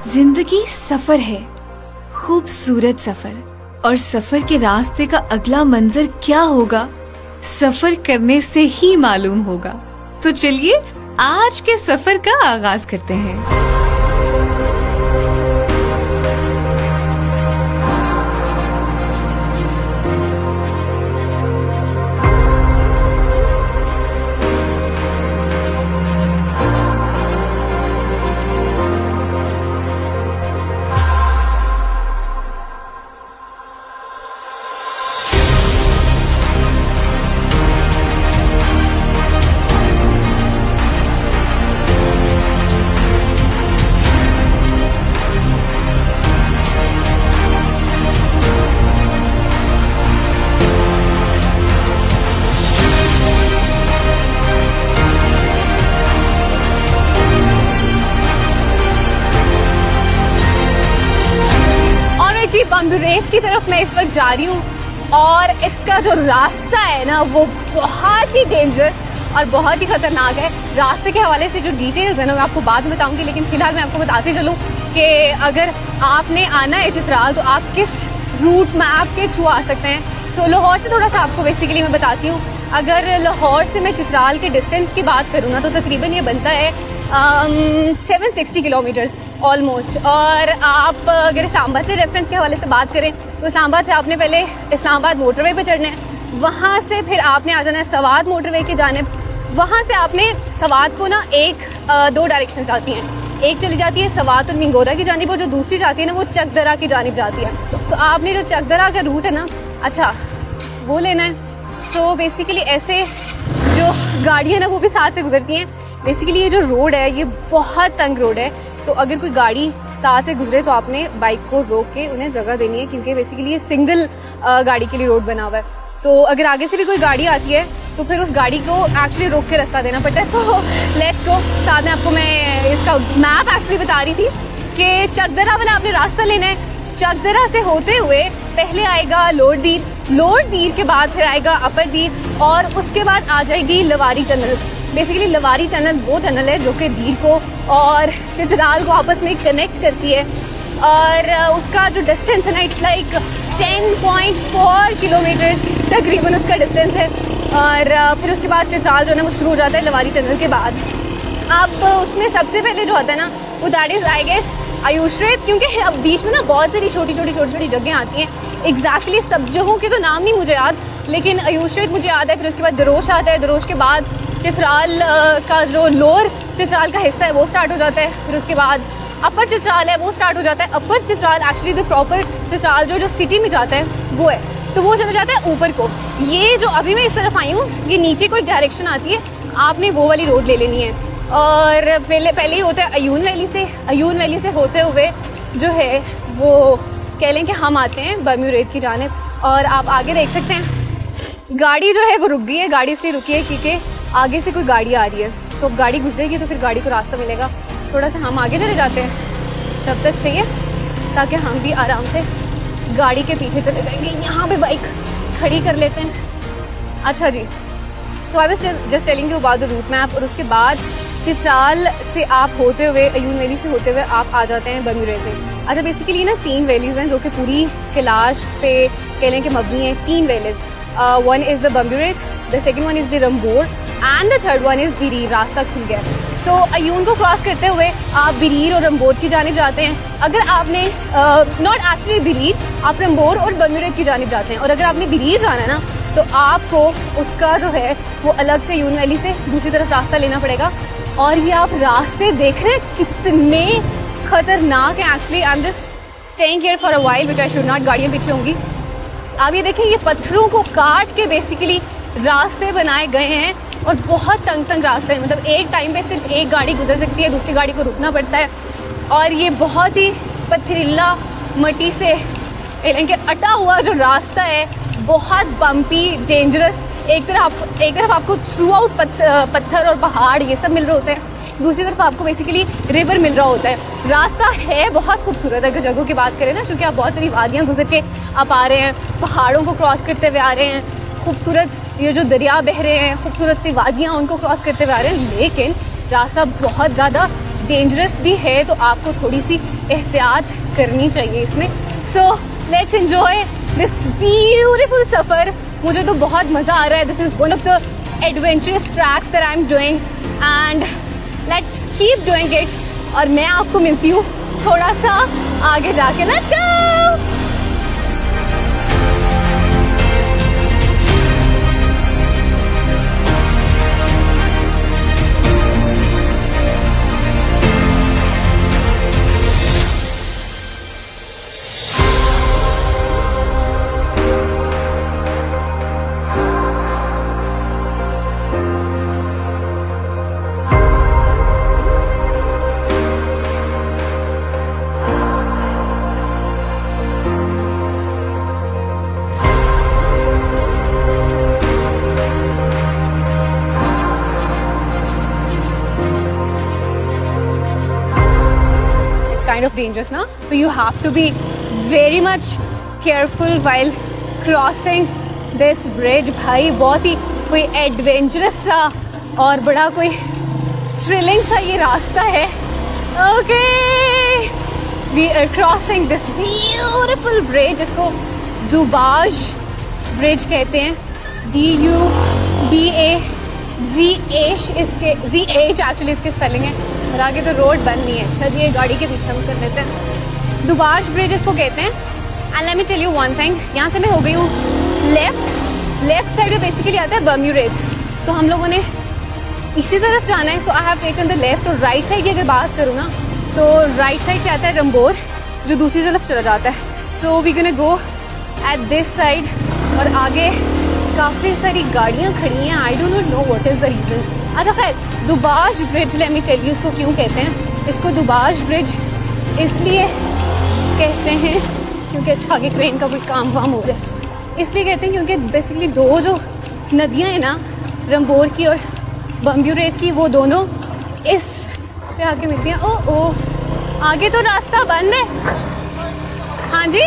जिंदगी सफर है, खूबसूरत सफर, और सफर के रास्ते का अगला मंजर क्या होगा सफर करने से ही मालूम होगा। तो चलिए आज के सफर का आगाज करते हैं। बम्बुरेट की तरफ मैं इस वक्त जा रही हूँ और इसका जो रास्ता है ना वो बहुत ही डेंजरस और बहुत ही खतरनाक है। रास्ते के हवाले से जो डिटेल्स है ना मैं आपको बाद में बताऊंगी, लेकिन फिलहाल मैं आपको बताते चलूँ कि अगर आपने आना है चित्राल तो आप किस रूट मैप के थ्रू आ सकते हैं। सो लाहौर से थोड़ा सा आपको बेसिकली मैं बताती हूँ। अगर लाहौर से मैं चित्राल के डिस्टेंस की बात करूँ ना तो तकरीबन ये बनता है 760 किलोमीटर्स ऑलमोस्ट। और आप अगर इस्लामाबाद से रेफरेंस के हवाले से बात करें तो इस्लामाबाद से आपने पहले इस्लामाबाद मोटरवे पे चढ़ना है, वहाँ से फिर आपने आ जाना है सवात मोटरवे की जानिब। वहाँ से आपने सवात को ना दो डायरेक्शन जाती हैं, एक चली जाती है सवात और मिंगोरा की जानिब और जो दूसरी जाती है ना वो चकदरा की जानिब जाती है। तो आपने जो चकदरा का रूट है ना अच्छा वो लेना है। तो बेसिकली ऐसे जो गाड़ियाँ ना वो भी साथ से गुजरती हैं। बेसिकली ये जो रोड है ये बहुत तंग रोड है, तो अगर कोई गाड़ी साथ से गुजरे तो आपने बाइक को रोक के उन्हें जगह देनी है, क्योंकि बेसिकली ये सिंगल गाड़ी के लिए रोड बना हुआ है। तो अगर आगे से भी कोई गाड़ी आती है तो फिर उस गाड़ी को एक्चुअली रोक के रास्ता देना पड़ता है। So let's go. साथ में आपको मैं इसका मैप एक्चुअली बता रही थी कि चकदरा वाला आपने रास्ता लेना है। चकदरा से होते हुए पहले आएगा लोरदीर, लोरदीर के बाद फिर आएगा अपर दीर और उसके बाद आ जाएगी Lavari tunnel. Basically Lavari tunnel वो टनल है जो कि दीर को और चित्राल को आपस में कनेक्ट करती है और उसका जो डिस्टेंस है ना इट्स लाइक 10.4 किलोमीटर तकरीबन उसका डिस्टेंस है। और फिर उसके बाद चित्राल जो है ना वो शुरू हो जाता है लवारी टनल के बाद। अब उसमें सबसे पहले जो होता है ना वो दैट इज आई गेस आयुष्रेत, क्योंकि अब बीच में ना बहुत सारी छोटी छोटी जगह आती हैं। एग्जैक्टली सब जगहों के तो नाम नहीं मुझे याद, लेकिन आयुष्रेत मुझे याद है। फिर उसके बाद दरोश आता है, दरोश के बाद चित्राल का जो लोअर चित्राल का हिस्सा है वो स्टार्ट हो जाता है। फिर उसके बाद अपर चित्राल है वो स्टार्ट हो जाता है। Upper Chitral actually the proper Chitral जो सिटी में जाता है वो है, तो वो चला जाता है ऊपर को। ये जो अभी मैं इस तरफ आई हूँ ये नीचे कोई डायरेक्शन आती है, आपने वो वाली रोड ले लेनी है। और पहले ही होता है अयून वैली से होते हुए जो है वो कह लें कि हम आते हैं बर्म्यूरेट की जानिब। और आप आगे देख सकते हैं गाड़ी जो है वो रुक गई है। गाड़ी इसलिए रुकी है क्योंकि आगे से कोई गाड़ी आ रही है, तो गाड़ी गुजरेगी तो फिर गाड़ी को रास्ता मिलेगा। थोड़ा सा हम आगे चले जाते हैं तब तक सही है, ताकि हम भी आराम से गाड़ी के पीछे चले जाएंगे। यहाँ पे बाइक खड़ी कर लेते हैं। अच्छा जी, so I was just telling you about the route map. और उसके बाद चित्राल से आप होते हुए अयून वैली से होते हुए आप आ जाते हैं बर्म्यूरेट में। अच्छा बेसिकली ना 3 वैलीज हैं जो कि पूरी कैलाश पे कह लें कि मबनी है। 3 valleys, one is the Bumburet, the second one is the Rumbur and the third one is Birir. रास्ता खुल गया। तो अयून को क्रॉस करते हुए आप बिरीर और रंबोर की जानिब जाते हैं। अगर आपने नॉट एक्चुअली बिरीर, आप रंबोर और बर्म्यूरेट की जानिब जाते हैं। और अगर आपने बिरीर जाना है ना तो आपको उसका जो है वो अलग से अयून वैली से दूसरी तरफ रास्ता लेना पड़ेगा। और ये आप रास्ते देख रहे हैं कितने खतरनाक है। Actually I am just staying here for a while which I should not. गाड़ियाँ पीछे होंगी। आप ये देखें, ये पत्थरों को काट के बेसिकली रास्ते बनाए गए हैं और बहुत तंग रास्ते हैं। मतलब एक टाइम पे सिर्फ एक गाड़ी गुजर सकती है, दूसरी गाड़ी को रुकना पड़ता है। और ये बहुत ही पथरीला मट्टी से अटा हुआ जो रास्ता है, बहुत बम्पी, डेंजरस। एक तरफ आपको थ्रू आउट पत्थर और पहाड़ ये सब मिल रहे होते हैं, दूसरी तरफ आपको बेसिकली रिवर मिल रहा होता है। रास्ता है बहुत खूबसूरत अगर जगहों की बात करें ना, क्योंकि आप बहुत सारी वादियाँ गुजर के आप आ रहे हैं, पहाड़ों को क्रॉस करते हुए आ रहे हैं, खूबसूरत ये जो दरिया बह रहे हैं, खूबसूरत सी वादियाँ उनको क्रॉस करते हुए आ रहे हैं। लेकिन रास्ता बहुत ज़्यादा डेंजरस भी है, तो आपको थोड़ी सी एहतियात करनी चाहिए इसमें। So let's enjoy this beautiful सफर। मुझे तो बहुत मजा आ रहा है। This is one of the adventurous tracks that I am doing and let's keep doing it. और मैं आपको मिलती हूँ थोड़ा सा आगे जाके। Let's go. Kind of dangerous ना, so you have to be very much careful while crossing this bridge। भाई बहुत ही कोई एडवेंचरस सा और बड़ा कोई थ्रिलिंग सा ये रास्ता है। Okay, we are crossing this beautiful bridge, इसको दुबाज ब्रिज कहते हैं। DUBAZH इसके ZH एक्चुअली इसके स्पेलिंग है। और आगे तो रोड बंद नहीं है। अच्छा जी, ये गाड़ी के पीछे हम कर लेते हैं। दुबाज ब्रिज इसको कहते हैं। And let me tell you one thing, यहाँ से मैं हो गई हूँ लेफ्ट साइड में बेसिकली आता है बर्म्यूरेथ, तो हम लोगों ने इसी तरफ जाना है। So I have taken the left. और राइट साइड की अगर बात करूँ ना, तो राइट साइड पे आता है रंबोर, जो दूसरी तरफ चला जाता है। So we gonna go at this side. और आगे काफ़ी सारी गाड़ियाँ खड़ी हैं। I don't know what is the reason. अच्छा खैर, Dubaz bridge, let me tell you इसको क्यों कहते हैं। इसको दुबाज ब्रिज इसलिए कहते हैं क्योंकि अच्छा आगे क्रेन का कोई काम वाम हो रहा है, इसलिए कहते हैं क्योंकि बेसिकली दो जो नदियाँ हैं ना, रंबोर की और बर्म्यूरेथ की, वो दोनों इस पे आके मिलती हैं। ओ आगे तो रास्ता बंद है। हाँ जी,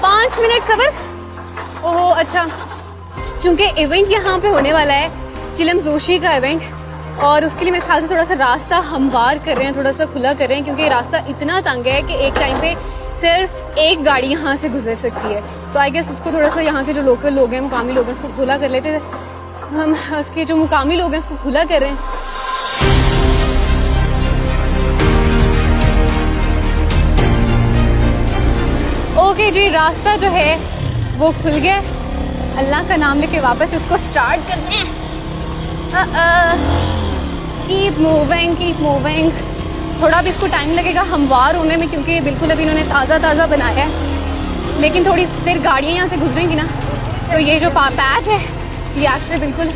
5 मिनट सबर। ओह अच्छा, चूँकि इवेंट यहाँ पे होने वाला है, चिलम जोशी का इवेंट, और उसके लिए मेरे ख्याल से थोड़ा सा रास्ता हमवार कर रहे हैं, थोड़ा सा खुला कर रहे हैं, क्योंकि रास्ता इतना तंग है कि एक टाइम पे सिर्फ एक गाड़ी यहाँ से गुजर सकती है। तो आई गेस उसको थोड़ा सा यहाँ के जो लोकल लोग हैं, मुकामी लोग हैं, उसको खुला कर लेते हैं। हम उसके जो मुकामी लोग हैं उसको खुला कर रहे हैं। ओके जी, रास्ता जो है वो खुल गया। अल्लाह का नाम लेके वापस इसको स्टार्ट करते हैं। Keep moving. थोड़ा भी इसको टाइम लगेगा हमवार होने में, क्योंकि बिल्कुल अभी इन्होंने ताज़ा बनाया है। लेकिन थोड़ी देर गाड़ियाँ यहाँ से गुजरेंगी ना, तो ये जो पैच है ये एक्चुअली बिल्कुल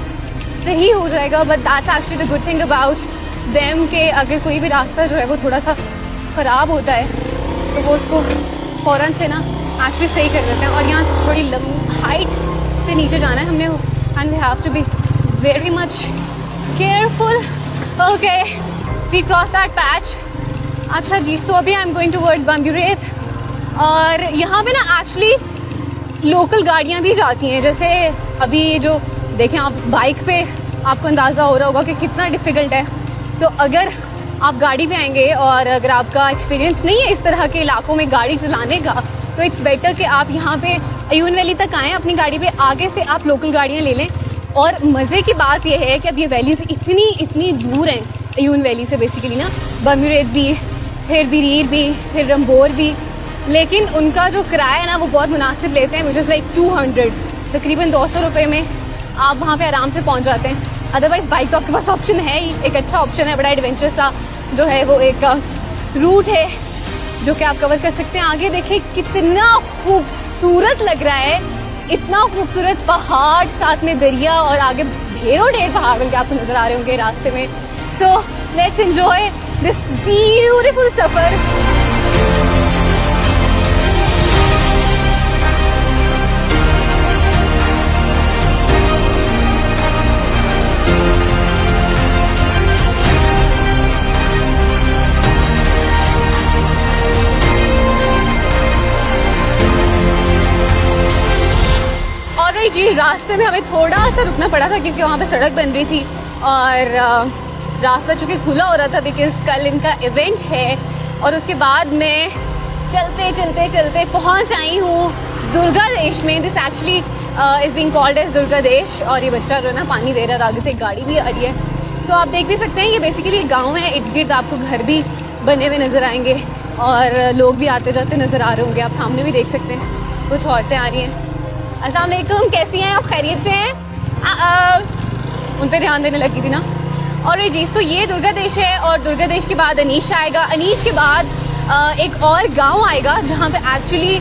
सही हो जाएगा। But that's actually the good thing about them, के अगर कोई भी रास्ता जो है वो थोड़ा सा ख़राब होता है तो वो उसको फ़ौरन से ना एक्चुअली सही कर देते हैं। और यहाँ थोड़ी हाइट से नीचे जाना है हमने, and we have to be very much careful. Okay, we cross that patch. अच्छा जी, सो अभी आई एम गोइंग टुवर्ड्स बर्म्यूरेथ। और यहाँ पे ना एक्चुअली लोकल गाड़ियाँ भी जाती हैं। जैसे अभी जो देखें आप बाइक पे, आपको अंदाज़ा हो रहा होगा कि कितना डिफ़िकल्ट है। तो अगर आप गाड़ी पे आएंगे और अगर आपका एक्सपीरियंस नहीं है इस तरह के इलाकों में गाड़ी चलाने का, तो इट्स बेटर कि आप यहाँ पे अयून वैली तक आएँ अपनी गाड़ी पे, आगे से आप लोकल गाड़ियाँ ले लें। और मज़े की बात यह है कि अब ये वैलीज इतनी दूर हैं अयून वैली से, बेसिकली ना, बर्म्यूरेथ भी, फिर बिरीर भी, फिर रंबोर भी, लेकिन उनका जो किराया है ना वो बहुत मुनासिब लेते हैं, विच इज़ लाइक 200, तकरीबन 200 रुपये में आप वहाँ पे आराम से पहुँच जाते हैं। अदरवाइज़ बाइक तो आपके पास ऑप्शन है ही, एक अच्छा ऑप्शन है, बड़ा एडवेंचरस सा जो है वो एक रूट है जो कि आप कवर कर सकते हैं। आगे देखिए कितना खूबसूरत लग रहा है, इतना खूबसूरत पहाड़, साथ में दरिया, और आगे ढेरों ढेर पहाड़ बल्कि आपको नजर आ रहे होंगे रास्ते में। So let's enjoy this beautiful सफर। जी, रास्ते में हमें थोड़ा सा रुकना पड़ा था क्योंकि वहाँ पे सड़क बन रही थी, और रास्ता चूँकि खुला हो रहा था बिकॉज कल इनका इवेंट है। और उसके बाद मैं चलते चलते चलते पहुंच आई हूँ दुर्गा देश में। This actually is being called as Durga Desh. और ये बच्चा जो है ना पानी दे रहा है, आगे से एक गाड़ी भी आ रही है। सो आप देख भी सकते हैं ये बेसिकली गांव है। इर्द गिर्द आपको घर भी बने हुए नज़र आएंगे और लोग भी आते जाते नज़र आ रहे होंगे। आप सामने भी देख सकते हैं कुछ औरतें आ रही हैं। अस्सलाम वालेकुम, कैसी हैं आप? खैरियत से हैं? उन पे ध्यान देने लगी थी ना। और जी तो ये दुर्गा देश है और दुर्गा देश के बाद अनीश आएगा। अनीश के बाद एक और गांव आएगा जहाँ पे एक्चुअली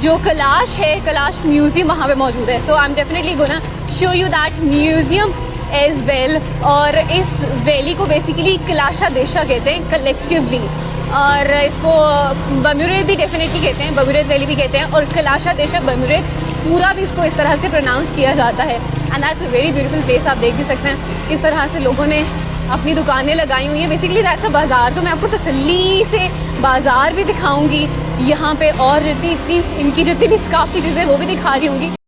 जो कैलाश है, कैलाश म्यूजियम वहाँ पे मौजूद है। So I am definitely gonna show you that museum as well. और इस वैली को बेसिकली कैलाशा देशा कहते हैं कलेक्टिवली, और इसको बमुरेत भी डेफिनेटली कहते हैं, बमुरेत वैली भी कहते हैं, और कैलाशा देशा बमुरेत पूरा भी इसको इस तरह से प्रोनाउंस किया जाता है। And that's a very beautiful place. आप देख भी सकते हैं किस तरह से लोगों ने अपनी दुकानें लगाई हुई हैं। बेसिकली दैट्स अ बाज़ार। तो मैं आपको तसल्ली से बाज़ार भी दिखाऊंगी यहाँ पे, और जितनी इनकी जितनी भी काफ़ी चीज़ें वो भी दिखा रही होंगी।